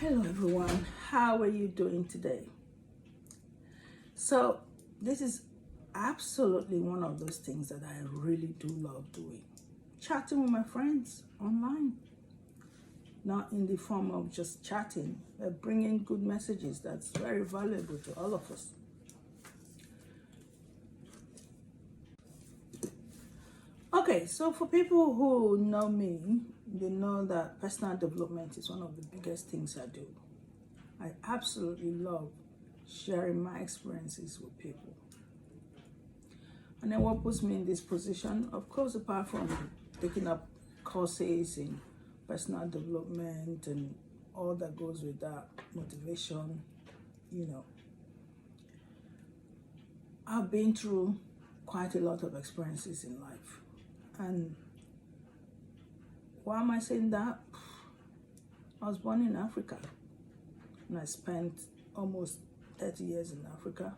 Hello everyone, how are you doing today? So this is absolutely one of those things that I really do love doing. Chatting with my friends online, not in the form of just chatting, but bringing good messages that's very valuable to all of us. Okay, so for people who know me, they know that personal development is one of the biggest things I do. I absolutely love sharing my experiences with people. And then what puts me in this position, of course, apart from taking up courses in personal development and all that goes with that, motivation, I've been through quite a lot of experiences in life. And why am I saying that? I was born in Africa and I spent almost 30 years in Africa.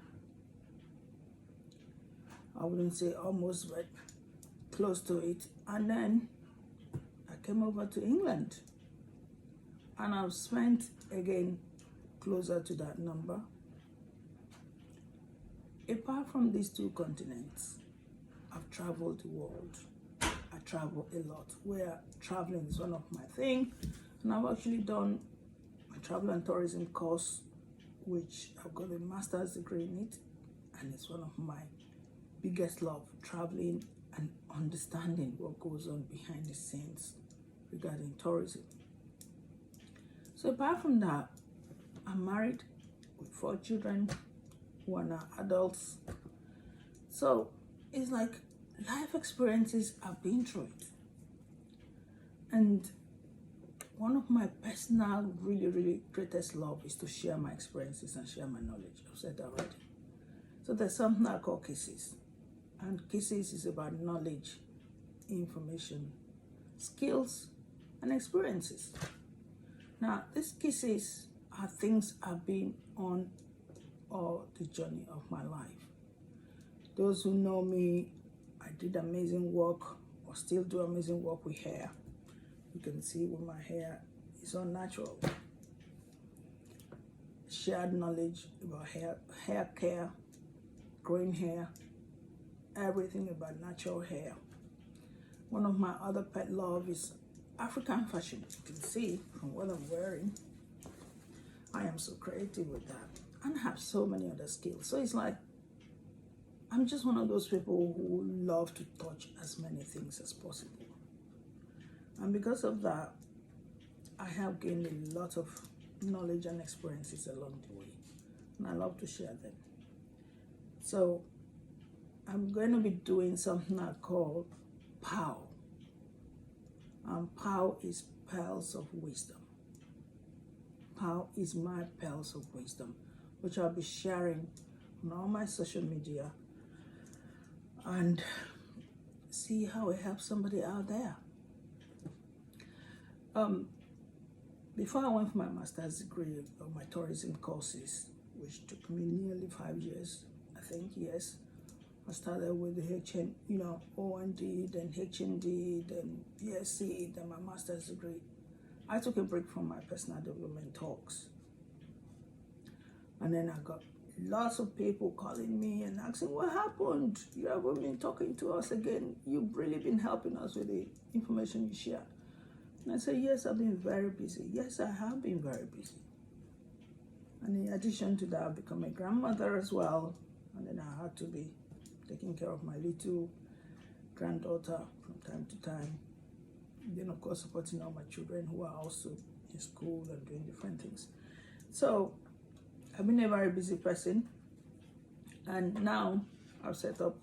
I wouldn't say almost, but close to it. And then I came over to England and I've spent again closer to that number. Apart from these two continents, I've traveled the world. I travel a lot, where traveling is one of my things. And I've actually done a travel and tourism course, which I've got a master's degree in it. And it's one of my biggest love, traveling and understanding what goes on behind the scenes regarding tourism. So apart from that, I'm married with 4 children who are now adults. So it's like life experiences, I've been through it. And one of my personal, really greatest love is to share my experiences and share my knowledge. I've said that already. So there's something I call kisses. And kisses is about knowledge, information, skills, and experiences. Now, these kisses are things I've been on all the journey of my life. Those who know me, I did amazing work, or still do amazing work with hair. You can see with my hair, it's all natural. Shared knowledge about hair care, growing hair, everything about natural hair. One of my other pet love is African fashion. You can see from what I'm wearing, I am so creative with that and have so many other skills. So it's like, I'm just one of those people who love to touch as many things as possible. And because of that, I have gained a lot of knowledge and experiences along the way. And I love to share them. So I'm going to be doing something I call POW. And POW is Pearls of Wisdom. POW is my Pearls of Wisdom, which I'll be sharing on all my social media and see how it helps somebody out there. Before I went for my master's degree of my tourism courses, which took me nearly 5 years, I think, yes. I started with the OND, then HND, then BSc, then my master's degree. I took a break from my personal development talks. And then I got lots of people calling me and asking, what happened? You haven't been talking to us again. You've really been helping us with the information you share. And I said, yes, I've been very busy. Yes, I have been very busy. And in addition to that, I've become a grandmother as well. And then I had to be taking care of my little granddaughter from time to time. And then, of course, supporting all my children who are also in school and doing different things. So I've been a very busy person. And now I've set up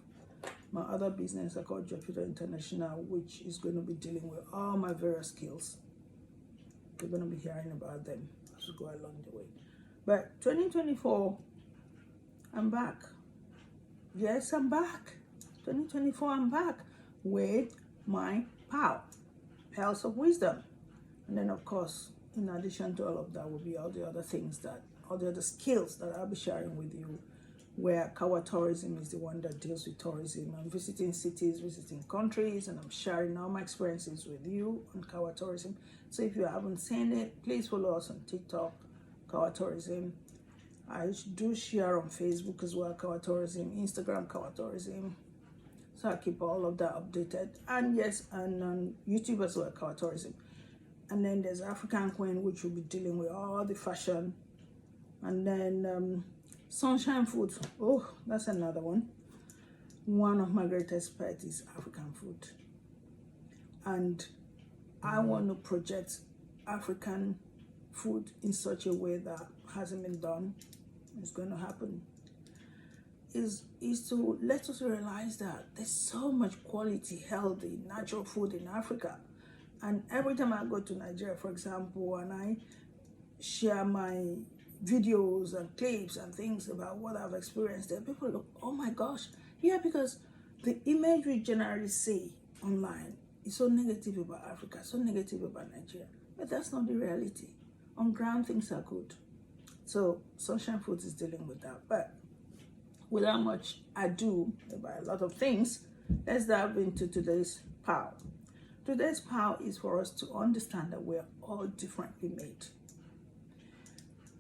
my other business I call Joy Phido International, which is going to be dealing with all my various skills. You're going to be hearing about them as we go along the way. But 2024, I'm back. Yes, I'm back. 2024, I'm back with my POW, Pearls of Wisdom. And then, of course, in addition to all of that will be all the other things all the other skills that I'll be sharing with you where Kawa Tourism is the one that deals with tourism. I'm visiting cities, visiting countries, and I'm sharing all my experiences with you on Kawa Tourism. So if you haven't seen it, please follow us on TikTok, Kawa Tourism. I do share on Facebook as well, Kawa Tourism, Instagram, Kawa Tourism. So I keep all of that updated. And yes, and on YouTube as well, Kawa Tourism. And then there's African Queen, which will be dealing with all the fashion. And then Sunshine Food. Oh, that's another one. One of my greatest pets is African food. And I want to project African food in such a way that hasn't been done. It's going to happen. Is to let us realize that there's so much quality, healthy, natural food in Africa. And every time I go to Nigeria, for example, and I share my videos and clips and things about what I've experienced there, people look, oh my gosh. Yeah, because the image we generally see online is so negative about Africa, so negative about Nigeria. But that's not the reality. On ground, things are good. So Sunshine Foods is dealing with that. But without much ado about a lot of things, let's dive into today's power. Today's power is for us to understand that we're all differently made.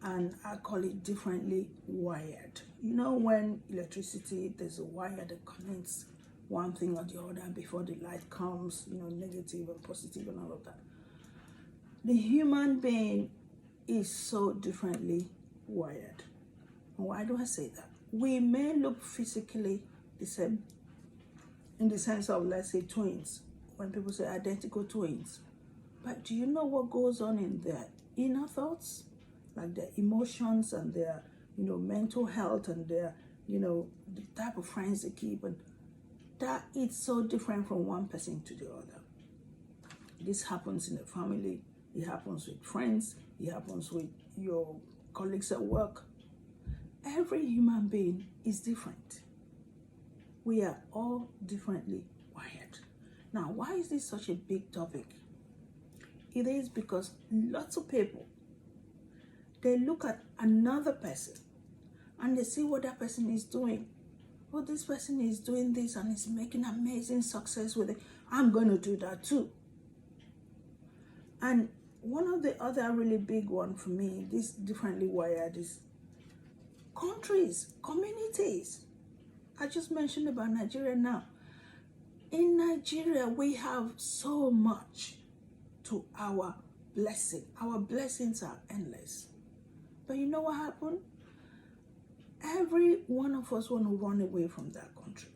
And I call it differently wired. You know, when electricity, there's a wire that connects one thing or the other before the light comes, you know, negative and positive and all of that. The human being is so differently wired. And why do I say that? We may look physically the same in the sense of, let's say, twins. When people say identical twins. But do you know what goes on in their inner thoughts? Like their emotions and their, you know, mental health and their, you know, the type of friends they keep. And that is so different from one person to the other. This happens in the family. It happens with friends. It happens with your colleagues at work. Every human being is different. We are all differently wired. Now, why is this such a big topic? It is because lots of people, they look at another person and they see what that person is doing. Oh, this person is doing this and is making amazing success with it. I'm going to do that too. And one of the other really big one for me, this differently wired, is countries, communities. I just mentioned about Nigeria now. In Nigeria, we have so much to our blessing. Our blessings are endless. But you know what happened? Every one of us want to run away from that country.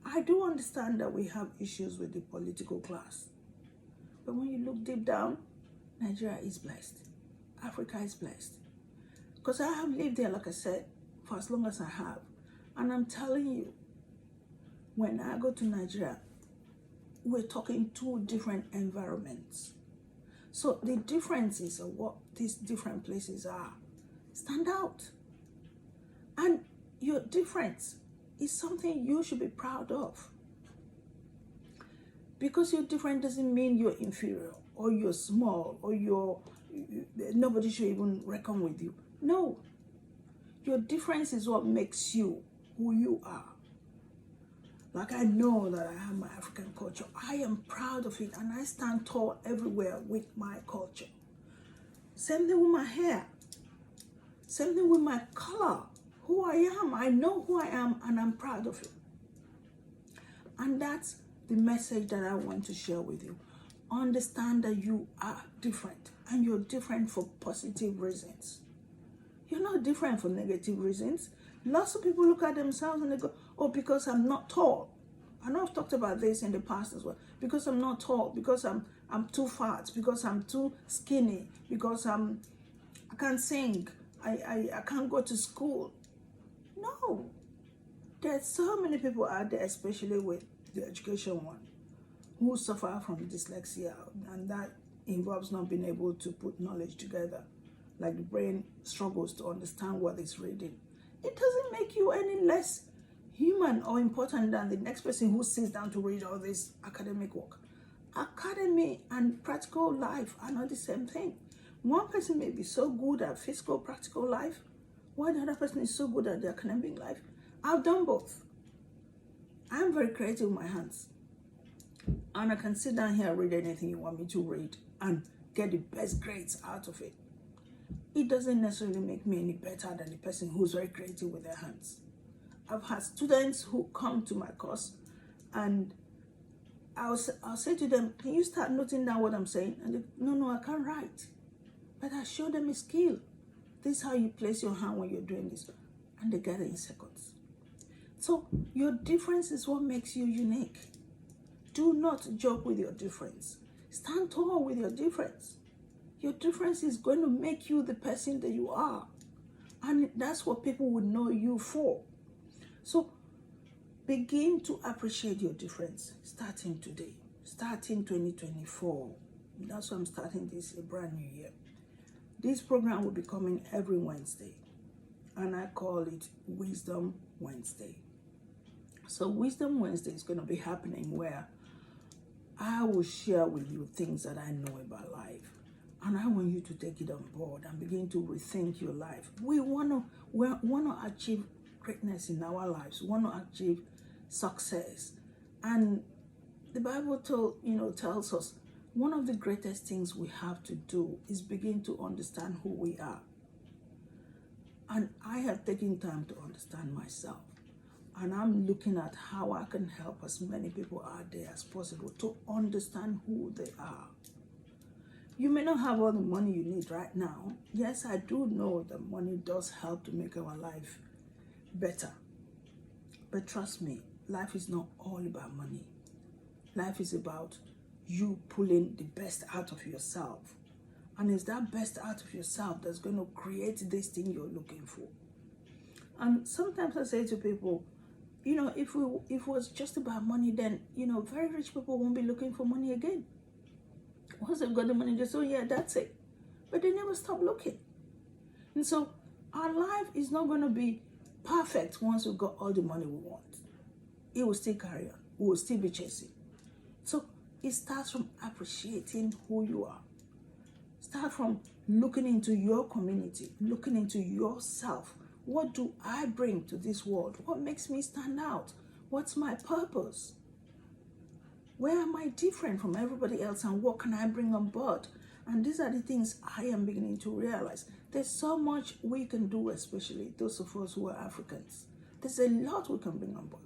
I do understand that we have issues with the political class. But when you look deep down, Nigeria is blessed. Africa is blessed. Because I have lived there, like I said, for as long as I have. And I'm telling you, when I go to Nigeria, we're talking two different environments. So the differences of what these different places are stand out. And your difference is something you should be proud of. Because you're different doesn't mean you're inferior or you're small or nobody should even reckon with you. No. Your difference is what makes you who you are. Like, I know that I have my African culture. I am proud of it and I stand tall everywhere with my culture. Same thing with my hair. Same thing with my color. Who I am. I know who I am and I'm proud of it. And that's the message that I want to share with you. Understand that you are different and you're different for positive reasons. You're not different for negative reasons. Lots of people look at themselves and they go, oh, because I'm not tall. I know I've talked about this in the past as well. Because I'm not tall, because I'm too fat, because I'm too skinny, because I can't sing, I can't go to school. No. There's so many people out there, especially with the education one, who suffer from dyslexia, and that involves not being able to put knowledge together. Like the brain struggles to understand what it's reading. It doesn't make you any less human or important than the next person who sits down to read all this academic work. Academy and practical life are not the same thing. One person may be so good at physical practical life, While the other person is so good at their academic life, I've done both. I'm very creative with my hands. And I can sit down here and read anything you want me to read and get the best grades out of it. It doesn't necessarily make me any better than the person who's very creative with their hands. I've had students who come to my course and I'll say to them, can you start noting down what I'm saying? And they, no, I can't write. But I show them a skill. This is how you place your hand when you're doing this. And they get it in seconds. So your difference is what makes you unique. Do not joke with your difference. Stand tall with your difference. Your difference is going to make you the person that you are. And that's what people would know you for. So begin to appreciate your difference starting today, starting 2024. That's why I'm starting this a brand new year. This program will be coming every Wednesday, and I call it Wisdom Wednesday. So Wisdom Wednesday is going to be happening where I will share with you things that I know about life, and I want you to take it on board and begin to rethink your life. We want to achieve greatness in our lives. We want to achieve success, and the Bible tells us one of the greatest things we have to do is begin to understand who we are. And I have taken time to understand myself, and I'm looking at how I can help as many people out there as possible to understand who they are. You may not have all the money you need right now. Yes, I do know that money does help to make our life better. But trust me, life is not all about money. Life is about you pulling the best out of yourself. And it's that best out of yourself that's going to create this thing you're looking for. And sometimes I say to people, if it was just about money, then, very rich people won't be looking for money again. Once they've got the money, they say, oh yeah, that's it. But they never stop looking. And so our life is not going to be perfect once we've got all the money we want. It will still carry on. We will still be chasing. So it starts from appreciating who you are. Start from looking into your community, looking into yourself. What do I bring to this world? What makes me stand out? What's my purpose? Where am I different from everybody else, and what can I bring on board? And these are the things I am beginning to realize. There's so much we can do, especially those of us who are Africans. There's a lot we can bring on board.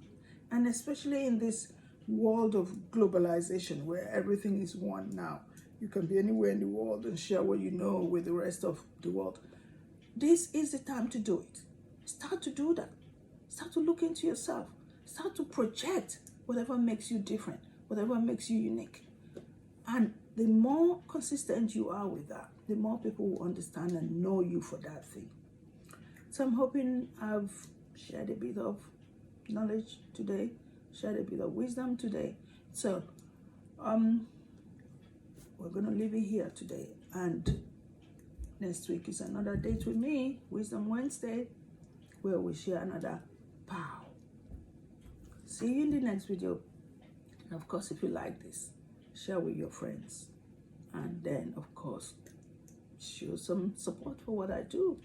And especially in this world of globalization where everything is one now. You can be anywhere in the world and share what you know with the rest of the world. This is the time to do it. Start to do that. Start to look into yourself. Start to project whatever makes you different, whatever makes you unique. And the more consistent you are with that, the more people will understand and know you for that thing. So I'm hoping I've shared a bit of knowledge today, shared a bit of wisdom today. So we're going to leave it here today, and next week is another date with me, Wisdom Wednesday, where we share another pow. See you in the next video. And of course, if you like this, share with your friends, and then of course show some support for what I do,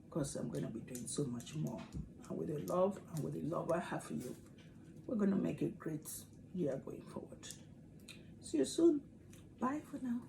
because I'm going to be doing so much more. And with the love I have for you, we're going to make a great year going forward. See you soon. Bye for now.